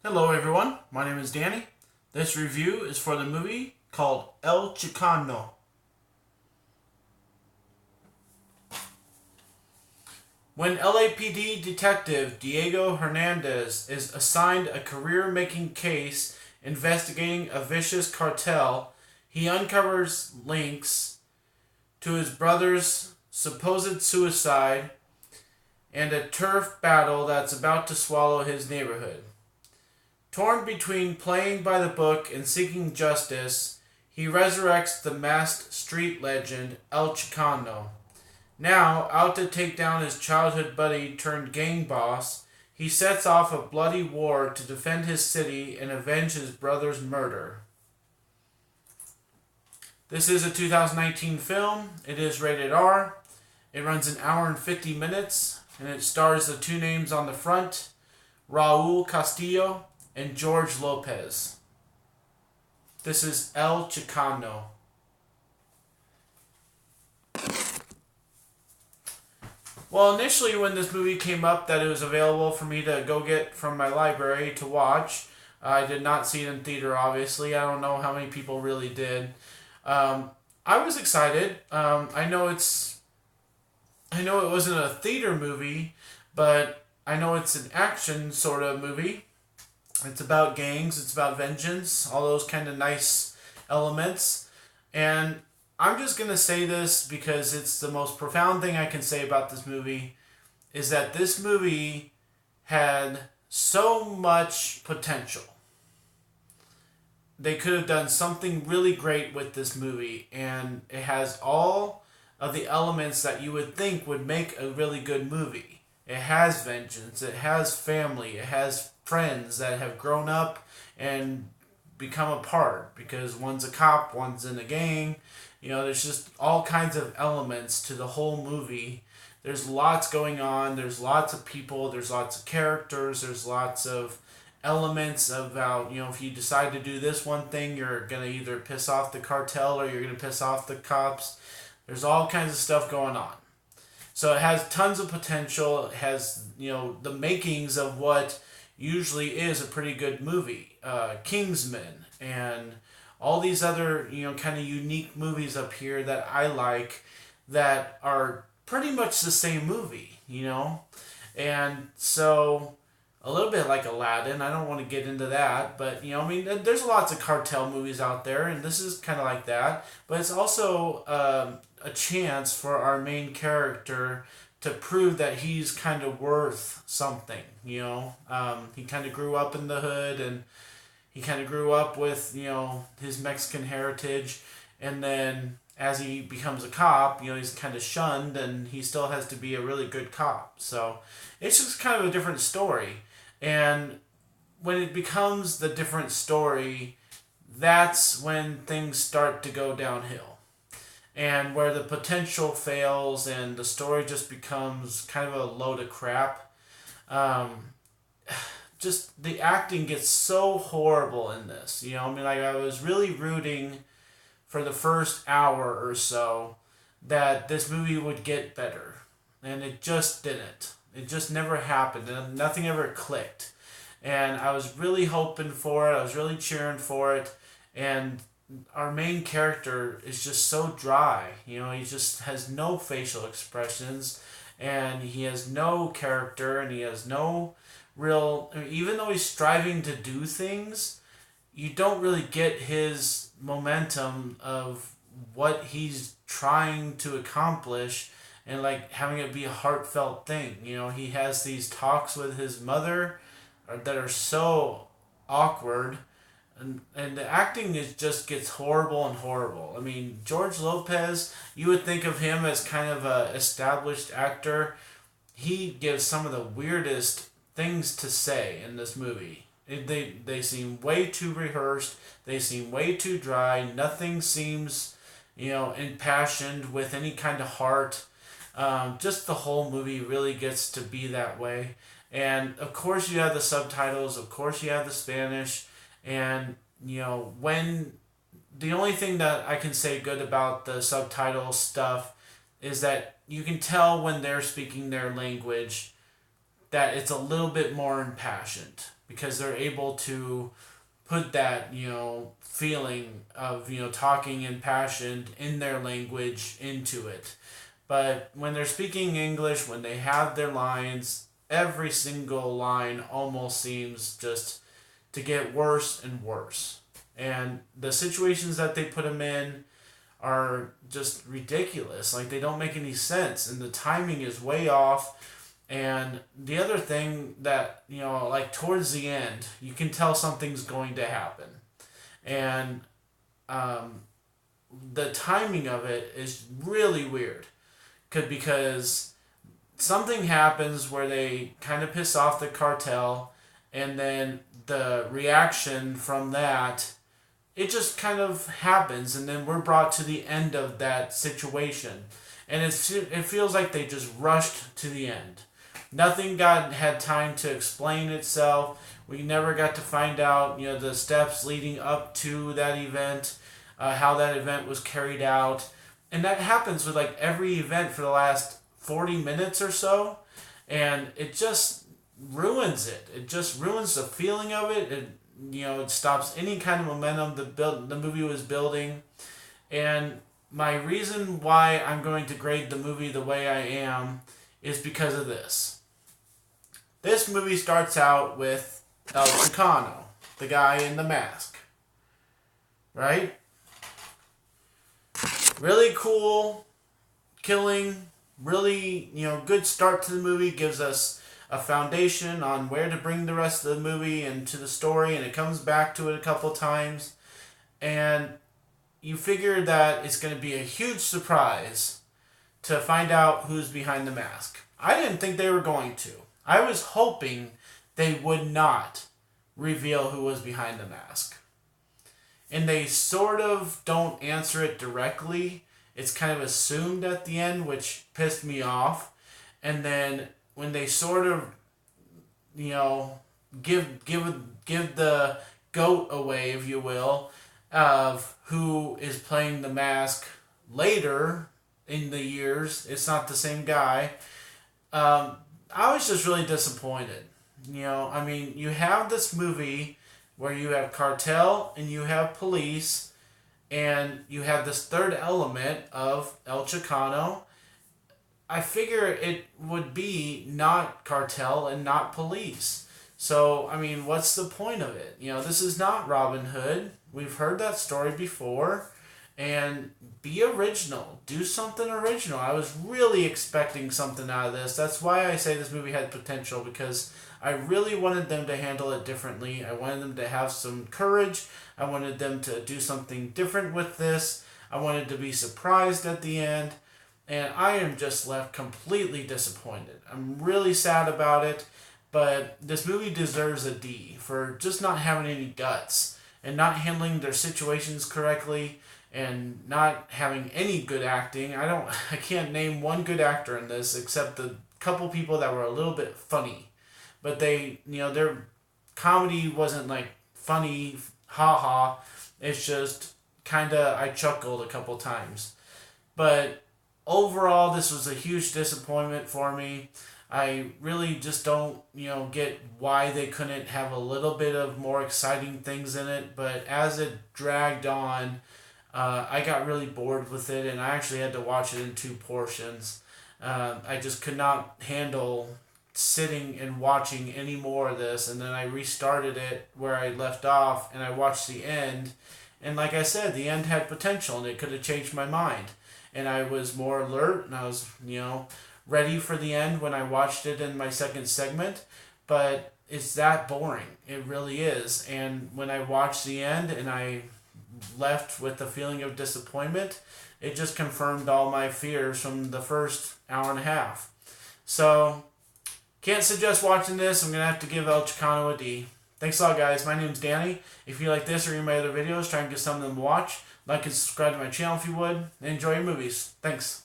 Hello everyone, my name is Danny. This review is for the movie called El Chicano. When LAPD detective Diego Hernandez is assigned a career-making case investigating a vicious cartel, he uncovers links to his brother's supposed suicide and a turf battle that's about to swallow his neighborhood. Torn between playing by the book and seeking justice, he resurrects the masked street legend El Chicano. Now, out to take down his childhood buddy turned gang boss, he sets off a bloody war to defend his city and avenge his brother's murder. This is a 2019 film. It is rated R. It runs an hour and 50 minutes, and it stars the two names on the front, Raul Castillo and George Lopez. This is El Chicano. Well, initially when this movie came up that it was available for me to go get from my library to watch, I did not see it in theater, obviously. I don't know how many people really did. I was excited. I know it wasn't a theater movie, but I know it's an action sort of movie. It's about gangs, it's about vengeance, all those kind of nice elements. And I'm just going to say this because it's the most profound thing I can say about this movie is that this movie had so much potential. They could have done something really great with this movie, and it has all of the elements that you would think would make a really good movie. It has vengeance, it has family, it has friends that have grown up and become apart because one's a cop, one's in a gang. There's just all kinds of elements to the whole movie. There's lots going on, there's lots of people, there's lots of characters, there's lots of elements about, if you decide to do this one thing, you're going to either piss off the cartel or you're going to piss off the cops. There's all kinds of stuff going on. So it has tons of potential. It has, the makings of what usually is a pretty good movie. Kingsman and all these other, kind of unique movies up here that I like that are pretty much the same movie. And so a little bit like Aladdin. I don't want to get into that, but there's lots of cartel movies out there, and this is kind of like that. But it's also a chance for our main character to prove that he's kind of worth something. He kind of grew up in the hood, and he kind of grew up with his Mexican heritage, and then as he becomes a cop, he's kind of shunned, and he still has to be a really good cop. So it's just kind of a different story. And when it becomes the different story, that's when things start to go downhill. And where the potential fails and the story just becomes kind of a load of crap. Just the acting gets so horrible in this. I was really rooting for the first hour or so that this movie would get better. And it just didn't. It just never happened, and nothing ever clicked. And I was really hoping for it. I was really cheering for it. And our main character is just so dry. He just has no facial expressions, and he has no character, and he has no real. Even though he's striving to do things, you don't really get his momentum of what he's trying to accomplish and like having it be a heartfelt thing. He has these talks with his mother that are so awkward, and the acting just gets horrible and horrible. George Lopez, you would think of him as kind of a established actor. He gives some of the weirdest things to say in this movie. They seem way too rehearsed. They seem way too dry. Nothing seems, impassioned with any kind of heart. Just the whole movie really gets to be that way. And of course you have the subtitles, of course you have the Spanish, and when the only thing that I can say good about the subtitle stuff is that you can tell when they're speaking their language that it's a little bit more impassioned because they're able to put that, feeling of, talking impassioned in their language into it. But when they're speaking English, when they have their lines, every single line almost seems just to get worse and worse. And the situations that they put them in are just ridiculous. Like, they don't make any sense, and the timing is way off. And the other thing that, like towards the end, you can tell something's going to happen. And the timing of it is really weird. Because something happens where they kind of piss off the cartel, and then the reaction from that, it just kind of happens, and then we're brought to the end of that situation. And it feels like they just rushed to the end. Nothing had time to explain itself. We never got to find out, the steps leading up to that event, how that event was carried out. And that happens with like every event for the last 40 minutes or so. And it just ruins it. It just ruins the feeling of it. It stops any kind of momentum the movie was building. And my reason why I'm going to grade the movie the way I am is because of this. This movie starts out with El Chicano, the guy in the mask. Right? Really cool, killing, really, good start to the movie, gives us a foundation on where to bring the rest of the movie and to the story, and it comes back to it a couple times. And you figure that it's going to be a huge surprise to find out who's behind the mask. I didn't think they were going to. I was hoping they would not reveal who was behind the mask. And they sort of don't answer it directly. It's kind of assumed at the end, which pissed me off. And then when they sort of, give the goat away, if you will, of who is playing the mask later in the years, it's not the same guy. I was just really disappointed. You have this movie where you have cartel and you have police, and you have this third element of El Chicano. I figure it would be not cartel and not police. So, what's the point of it? This is not Robin Hood. We've heard that story before. And be original. Do something original. I was really expecting something out of this. That's why I say this movie had potential, because I really wanted them to handle it differently. I wanted them to have some courage. I wanted them to do something different with this. I wanted to be surprised at the end. And I am just left completely disappointed. I'm really sad about it. But this movie deserves a D for just not having any guts and not handling their situations correctly and not having any good acting. I can't name one good actor in this except the couple people that were a little bit funny. But their comedy wasn't like funny, haha. It's just I chuckled a couple times. But overall, this was a huge disappointment for me. I really just don't, get why they couldn't have a little bit of more exciting things in it. But as it dragged on, I got really bored with it, and I actually had to watch it in 2 portions. I just could not handle sitting and watching any more of this, and then I restarted it where I left off, and I watched the end. And like I said, the end had potential, and it could have changed my mind. And I was more alert, and I was, ready for the end when I watched it in my second segment. But it's that boring. It really is. And when I watched the end and I left with a feeling of disappointment, it just confirmed all my fears from the first hour and a half. So, can't suggest watching this. I'm going to have to give El Chicano a D. Thanks a lot, guys. My name's Danny. If you like this or any of my other videos, try and get some of them to watch. Like and subscribe to my channel if you would. And enjoy your movies. Thanks.